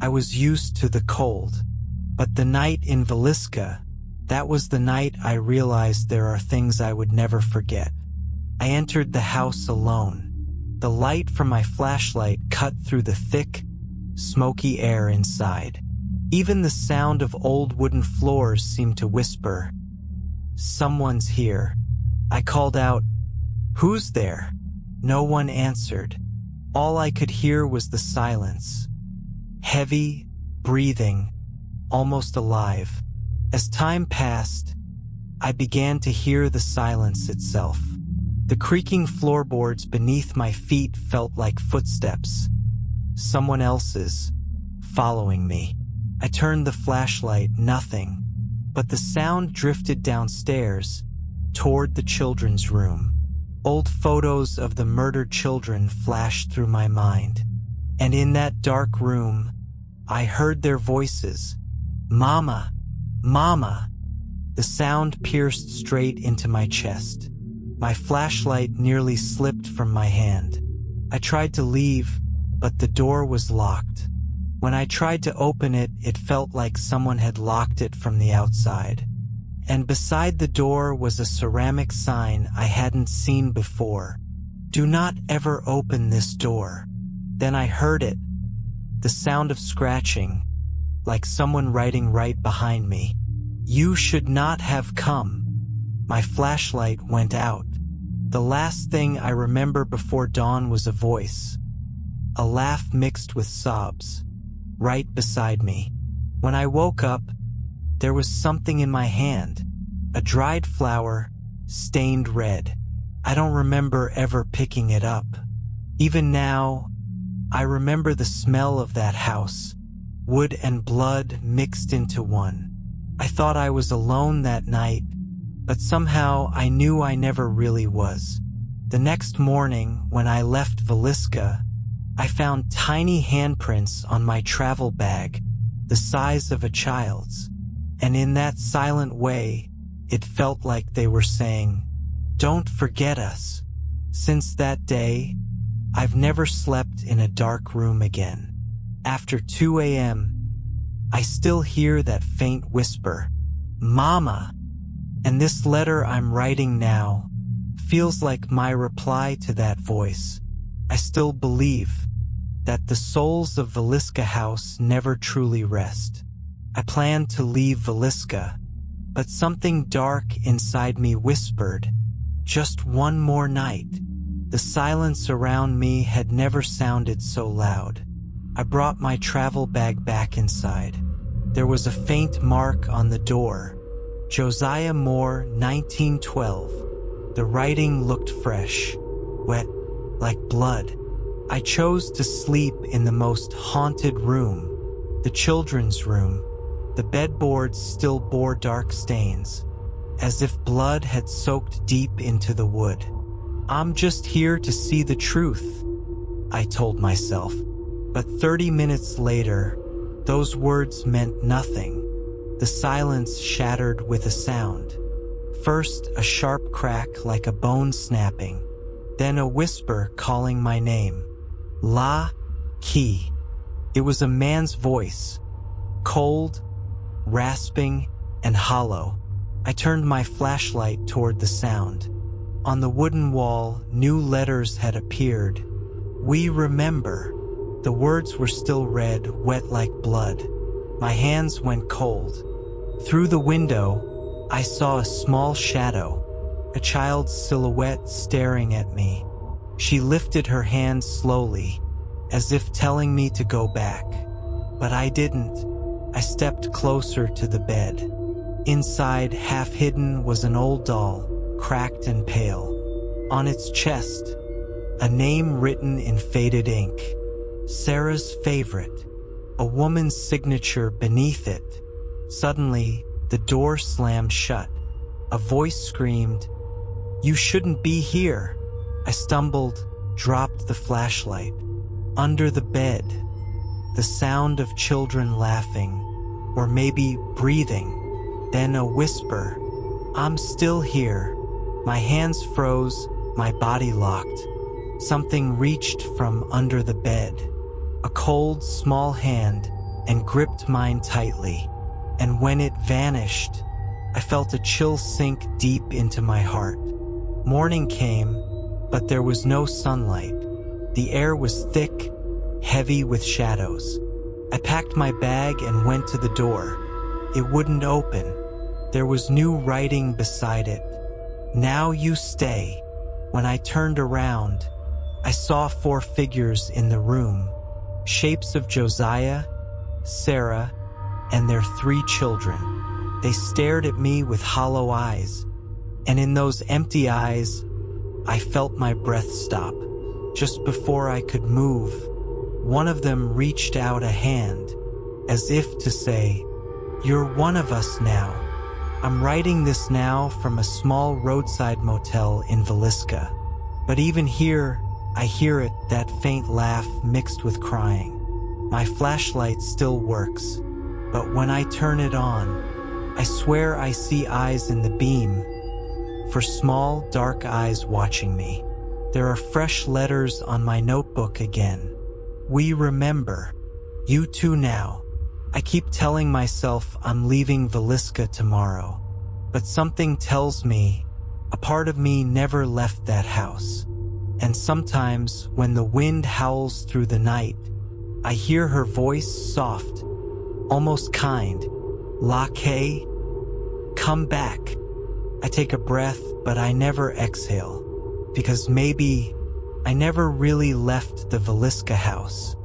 I was used to the cold. But the night in Villisca, that was the night I realized there are things I would never forget. I entered the house alone. The light from my flashlight cut through the thick, smoky air inside. Even the sound of old wooden floors seemed to whisper, "Someone's here." I called out, "Who's there?" No one answered. All I could hear was the silence. Heavy, breathing, almost alive. As time passed, I began to hear the silence itself. The creaking floorboards beneath my feet felt like footsteps. Someone else's, following me. I turned the flashlight, nothing. But the sound drifted downstairs, toward the children's room. Old photos of the murdered children flashed through my mind. And in that dark room, I heard their voices. "Mama! Mama!" The sound pierced straight into my chest. My flashlight nearly slipped from my hand. I tried to leave, but the door was locked. When I tried to open it, it felt like someone had locked it from the outside. And beside the door was a ceramic sign I hadn't seen before. "Do not ever open this door." Then I heard it, the sound of scratching, like someone writing right behind me. "You should not have come." My flashlight went out. The last thing I remember before dawn was a voice, a laugh mixed with sobs, right beside me. When I woke up, there was something in my hand, a dried flower, stained red. I don't remember ever picking it up. Even now, I remember the smell of that house, wood and blood mixed into one. I thought I was alone that night, but somehow I knew I never really was. The next morning, when I left Villisca, I found tiny handprints on my travel bag, the size of a child's. And in that silent way, it felt like they were saying, "Don't forget us." Since that day, I've never slept in a dark room again. After 2 a.m., I still hear that faint whisper, "Mama!" And this letter I'm writing now feels like my reply to that voice. I still believe that the souls of Villisca House never truly rest. I planned to leave Villisca, but something dark inside me whispered, "Just one more night." The silence around me had never sounded so loud. I brought my travel bag back inside. There was a faint mark on the door. Josiah Moore, 1912. The writing looked fresh, wet, like blood. I chose to sleep in the most haunted room, the children's room. The bedboards still bore dark stains, as if blood had soaked deep into the wood. "I'm just here to see the truth," I told myself. But 30 minutes later, those words meant nothing. The silence shattered with a sound. First, a sharp crack like a bone snapping, then a whisper calling my name. La Ki. It was a man's voice, cold, rasping, and hollow. I turned my flashlight toward the sound. On the wooden wall, new letters had appeared. "We remember." The words were still red, wet like blood. My hands went cold. Through the window, I saw a small shadow, a child's silhouette staring at me. She lifted her hand slowly, as if telling me to go back. But I didn't. I stepped closer to the bed. Inside, half hidden, was an old doll, cracked and pale. On its chest, a name written in faded ink. Sarah's favorite. A woman's signature beneath it. Suddenly, the door slammed shut. A voice screamed, "You shouldn't be here." I stumbled, dropped the flashlight. Under the bed, the sound of children laughing, or maybe breathing. Then a whisper, "I'm still here." My hands froze, my body locked. Something reached from under the bed. A cold, small hand, and gripped mine tightly. And when it vanished, I felt a chill sink deep into my heart. Morning came, but there was no sunlight. The air was thick, heavy with shadows. I packed my bag and went to the door. It wouldn't open. There was new writing beside it. "Now you stay." When I turned around, I saw 4 figures in the room, shapes of Josiah, Sarah, and their 3 children. They stared at me with hollow eyes, and in those empty eyes, I felt my breath stop. Just before I could move, one of them reached out a hand, as if to say, "You're one of us now." I'm writing this now from a small roadside motel in Villisca. But even here, I hear it, that faint laugh mixed with crying. My flashlight still works, but when I turn it on, I swear I see eyes in the beam, for small, dark eyes watching me. There are fresh letters on my notebook again. "We remember. You too now." I keep telling myself I'm leaving Villisca tomorrow, but something tells me a part of me never left that house. And sometimes when the wind howls through the night, I hear her voice, soft, almost kind. "Lake, come back." I take a breath, but I never exhale, because maybe I never really left the Villisca house.